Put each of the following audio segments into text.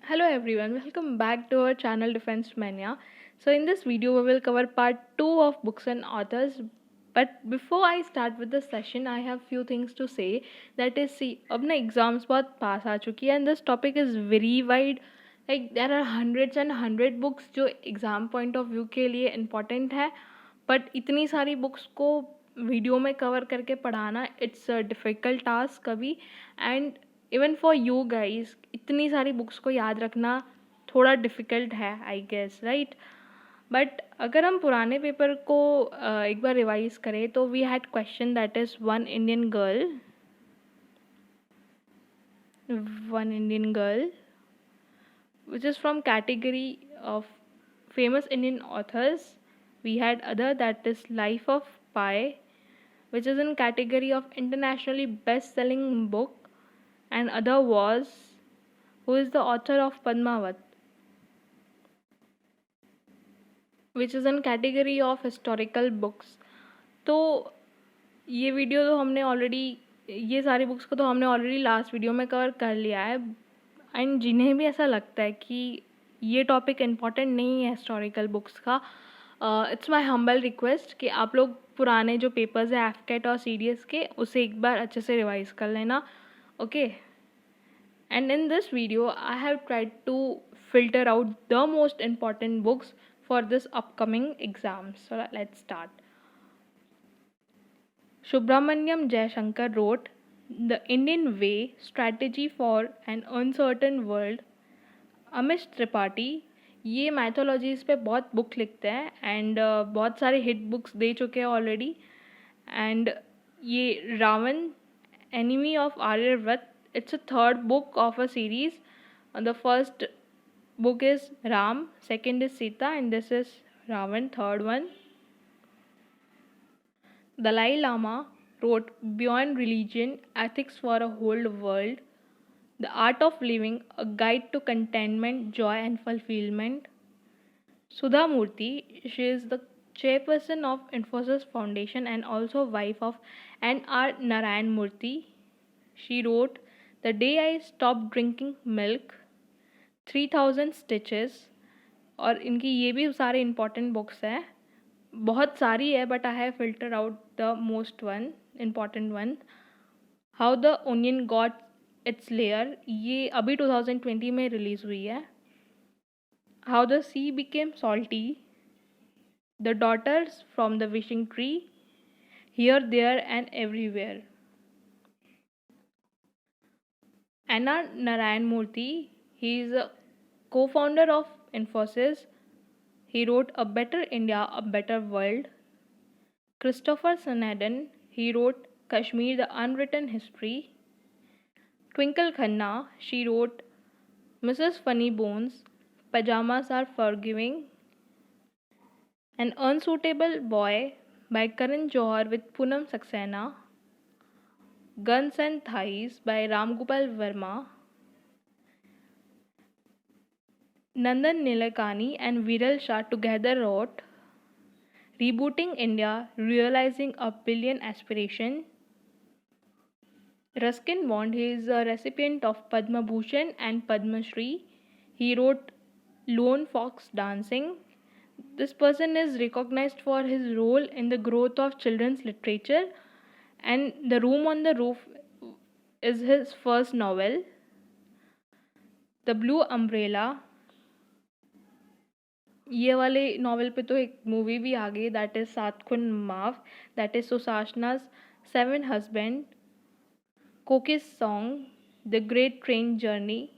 Hello everyone, welcome back to our channel Defense Mania. So in this video we will cover part 2 of books and authors. But before I start with the session, I have few things to say. That is, see, अब ना exams बहुत पास आ चुकी है and this topic is very wide. Like there are hundreds and hundred books जो exam point of view के लिए important है. But इतनी सारी books को वीडियो में कवर करके पढ़ाना इट्स अ डिफ़िकल्ट टास्क कभी. And even for you guys इतनी सारी बुक्स को याद रखना थोड़ा डिफ़िकल्ट है आई गेस, राइट. बट अगर हम पुराने पेपर को एक बार रिवाइज करें तो we had question that is one Indian girl which is from category of famous Indian authors. We had other that is Life of Pi, which is in category of internationally best-selling book, and other was who is the author of Padmavat, which is in category of historical books. तो ये video तो हमने already ये सारी books को तो हमने already last video में कवर कर लिया है. एंड जिन्हें भी ऐसा लगता है कि ये टॉपिक इम्पॉर्टेंट नहीं है हिस्टोरिकल बुक्स का, इट्स माय हम्बल रिक्वेस्ट कि आप लोग पुराने जो पेपर्स हैं एफकेट और सीडीएस के उसे एक बार अच्छे से रिवाइज कर लेना. Okay. And in this video, I have tried to filter out the most important books for this upcoming exam. So let's start. Subramaniam Jayashankar wrote The Indian Way Strategy for an Uncertain World. Amish Tripathi ये मैथोलॉजीज़ पे बहुत book लिखते हैं and बहुत सारे hit books दे चुके हैं already. And ये Ravan enemy of Aryavarta, it's a third book of a series. The first book is Ram, second is Sita, and this is Ravan, third one. Dalai Lama wrote Beyond Religion, Ethics for a Whole World, The Art of Living, A Guide to Contentment, Joy and Fulfillment. Sudha Murthy, she is the chairperson of Infosys Foundation and also wife of N.R. Narayan Murthy. She wrote The Day I Stopped Drinking Milk, 3000 Stitches. और इनकी ये भी सारे important books हैं, बहुत सारी है but I have filter out the most one important one. How the onion got its layer, ये अभी 2020 में रिलीज़ हुई है. How the sea became salty, the daughters from the wishing tree, here there and everywhere. N.R. Narayan Murthy, he is a co-founder of Infosys. He wrote A Better India, A Better World. Christopher Sanaden, he wrote Kashmir, The Unwritten History. Twinkle Khanna, she wrote Mrs. Funny Bones, Pajamas Are Forgiving. An Unsuitable Boy by Karan Johar with Poonam Saxena. Guns and Thighs by Ram Gopal Verma. Nandan Nilekani and Viral Shah together wrote Rebooting India, Realizing a Billion Aspiration. Ruskin Bond, he is a recipient of Padma Bhushan and Padma Shri. He wrote Lone Fox Dancing. This person is recognized for his role in the growth of children's literature, and The Room on the Roof is his first novel. The Blue Umbrella, ये वाले novel पे तो एक movie भी आ गई that is Saat Khoon Maaf, that is Susanna's seven husbands. कोकिस song, the great train journey.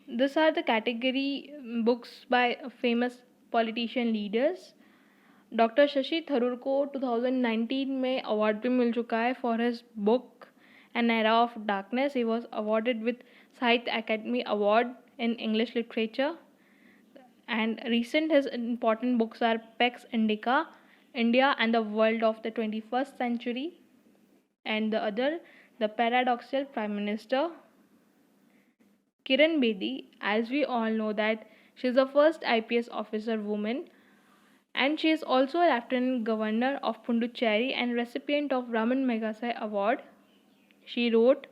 This are the category books by famous politician leaders. Doctor Shashi Tharoor को 2019 में अवार्ड भी मिल चुका है for his book an era of darkness. He was awarded with Sahitya Akademi award in English literature. And recent his important books are Pax Indica, India and the World of the 21st Century, and the other, The Paradoxical Prime Minister. Kiran Bedi, as we all know that she is the first IPS officer woman, and she is also a Lieutenant Governor of Pondicherry and recipient of Raman Magsaysay Award. She wrote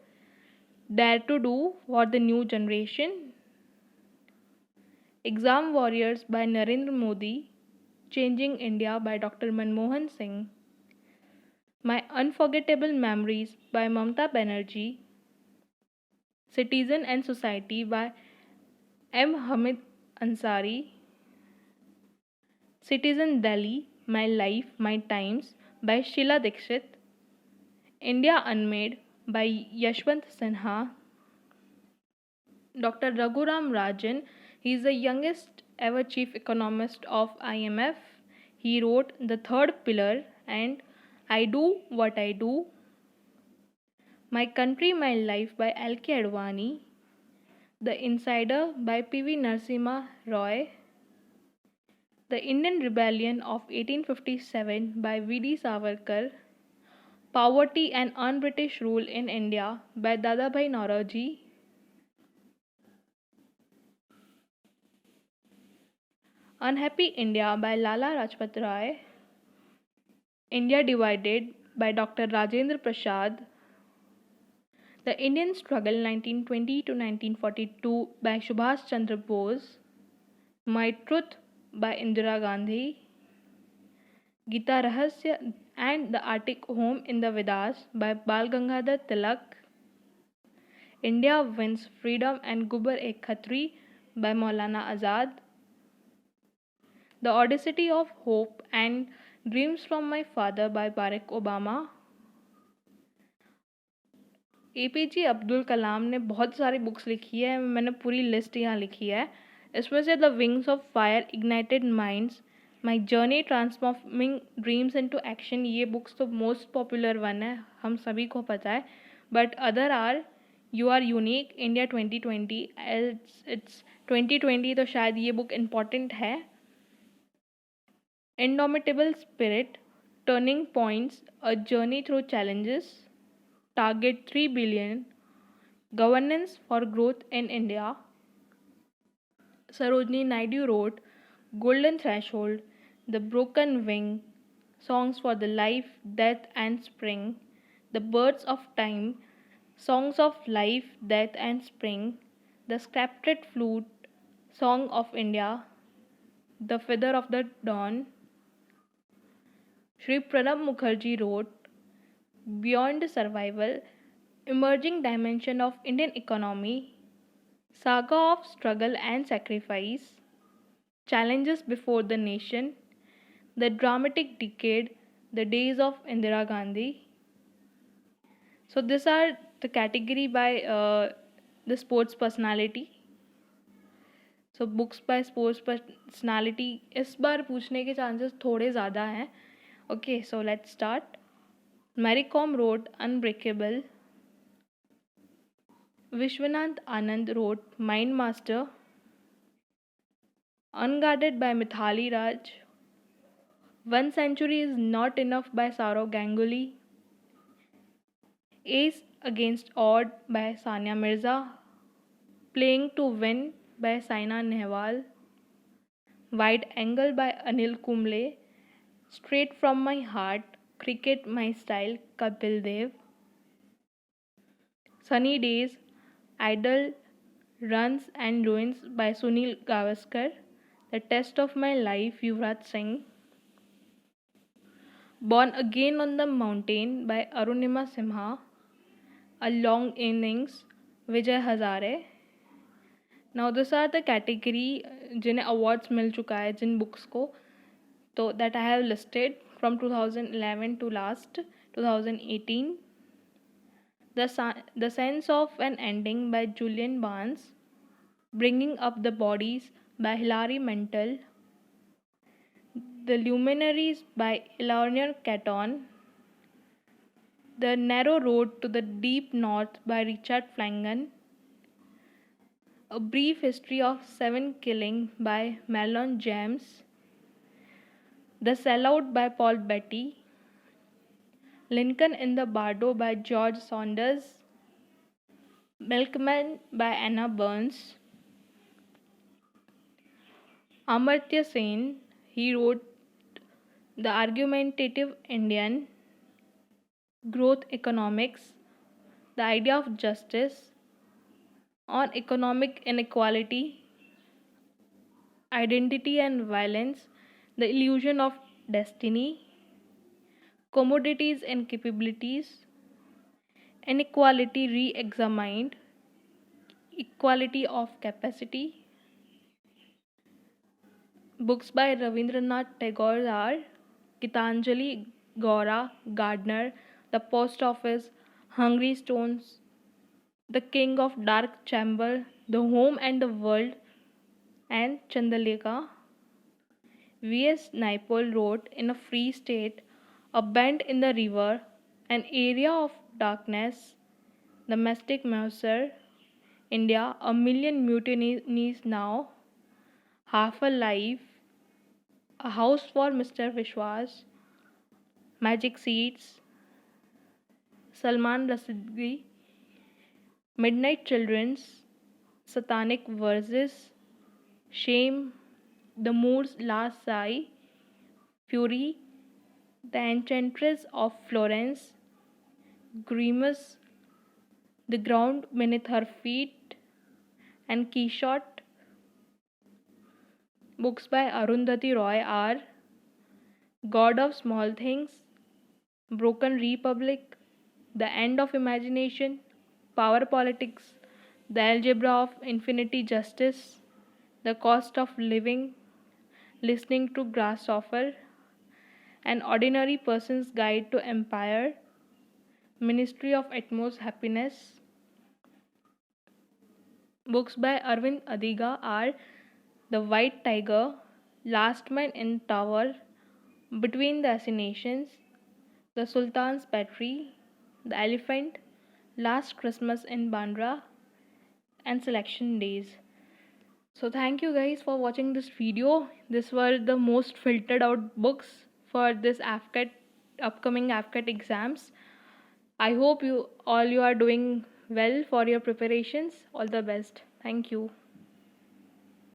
Dare to Do for the New Generation, Exam Warriors by Narendra Modi, Changing India by Dr. Manmohan Singh, My Unforgettable Memories by Mamta Banerjee, Citizen and Society by M. Hamid Ansari, Citizen Delhi, My Life, My Times by Sheila Dikshit, India Unmade by Yashwant Sinha, Dr. Raghuram Rajan. He is the youngest ever chief economist of IMF. He wrote The Third Pillar and I Do What I Do, My Country, My Life by L.K. Advani, The Insider by P.V. Narasimha Roy, The Indian Rebellion of 1857 by V.D. Savarkar, Poverty and Un-British Rule in India by Dadabhai Naoroji, Unhappy India by Lala Rajpat Rai, India Divided by Dr. Rajendra Prasad, The Indian Struggle 1920 to 1942 by Subhash Chandra Bose, My Truth by Indira Gandhi, Gita Rahasya and the Attic Home in the Vedas by Bal Gangadhar Tilak, India Wins Freedom and Gubar Ek Khatri by Maulana Azad, The Odyssey of Hope and Dreams from My Father by Barack Obama. APJ Abdul Kalam ने बहुत सारी books लिखी है, मैंने पूरी list यहाँ लिखी है. इसमें से the wings of fire, ignited minds, my journey transforming dreams into action, ये बुक्स तो मोस्ट पॉपुलर वन है, हम सभी को पता है. But other are you are unique, India 2020, it's 2020 तो शायद ये बुक इम्पॉर्टेंट है. Indomitable spirit, turning points, a journey through challenges, Target 3 billion, Governance for Growth in India. Sarojini Naidu wrote Golden Threshold, The Broken Wing, Songs for the Life, Death and Spring, The Birds of Time, Songs of Life, Death and Spring, The Scripted Flute, Song of India, The Feather of the Dawn. Shri Pranab Mukherjee wrote Beyond Survival, Emerging Dimension of Indian Economy, Saga of Struggle and Sacrifice, Challenges Before the Nation, The Dramatic Decade, The Days of Indira Gandhi. So these are the category by the sports personality. So books by sports personality इस बार पूछने के chances थोड़े ज़्यादा हैं. Okay, so let's start. Mary Kom wrote Unbreakable. Vishwanath Anand wrote Mind Master. Unguarded by Mithali Raj. One Century is Not Enough by Saurav Ganguly. Ace Against Odd by Sania Mirza. Playing to Win by Saina Nehwal. Wide Angle by Anil Kumble. Straight from My Heart, Cricket My Style, Kapil Dev. Sunny Days, Idle, Runs and Ruins by Sunil Gavaskar. The Test of My Life, Yuvraj Singh. Born Again on the Mountain by Arunima Simha. A Long Innings, Vijay Hazare. Now these are the category जिन्हें awards मिल चुका है जिन books को, तो that I have listed from 2011 to last 2018. The Sense of an Ending by Julian Barnes. Bringing Up the Bodies by Hilary Mantel. The Luminaries by Eleanor Catton. The Narrow Road to the Deep North by Richard Flanagan. A Brief History of Seven Killing by Marlon James. The Sellout by Paul Beatty. Lincoln in the Bardo by George Saunders. Milkman by Anna Burns. Amartya Sen, he wrote The Argumentative Indian, Growth Economics, The Idea of Justice, on economic inequality, identity and violence, the illusion of destiny, commodities and capabilities, inequality re examined, equality of capacity. Books by Ravindranath Tagore are Gitanjali, Gora, Gardner, The Post Office, Hungry Stones, The King of Dark Chamber, The Home and the World, and Chandalika. V.S. Naipaul wrote in a free state, a bend in the river, an area of darkness, the mystic Mercer, India, a million mutinies now, half alive, a house for Mr. Vishwas, magic seeds, Salman Rushdie, Midnight Children's, Satanic Verses, Shame, The Moor's Last Sigh, Fury, The Enchantress of Florence, Grimace, The Ground Beneath Her Feet, and Quixote. Books by Arundhati Roy are God of Small Things, Broken Republic, The End of Imagination, Power Politics, The Algebra of Infinity Justice, The Cost of Living, Listening to Grasshopper, An Ordinary Person's Guide to Empire, Ministry of Utmost Happiness. Books by Arvind Adiga are The White Tiger, Last Man in Tower, Between the Assassinations, The Sultan's Battery, The Elephant, Last Christmas in Bandra, and Selection Days. So thank you guys for watching this video. These were the most filtered out books for this AFCAT upcoming AFCAT exams. I hope you are doing well for your preparations. All the best. Thank you.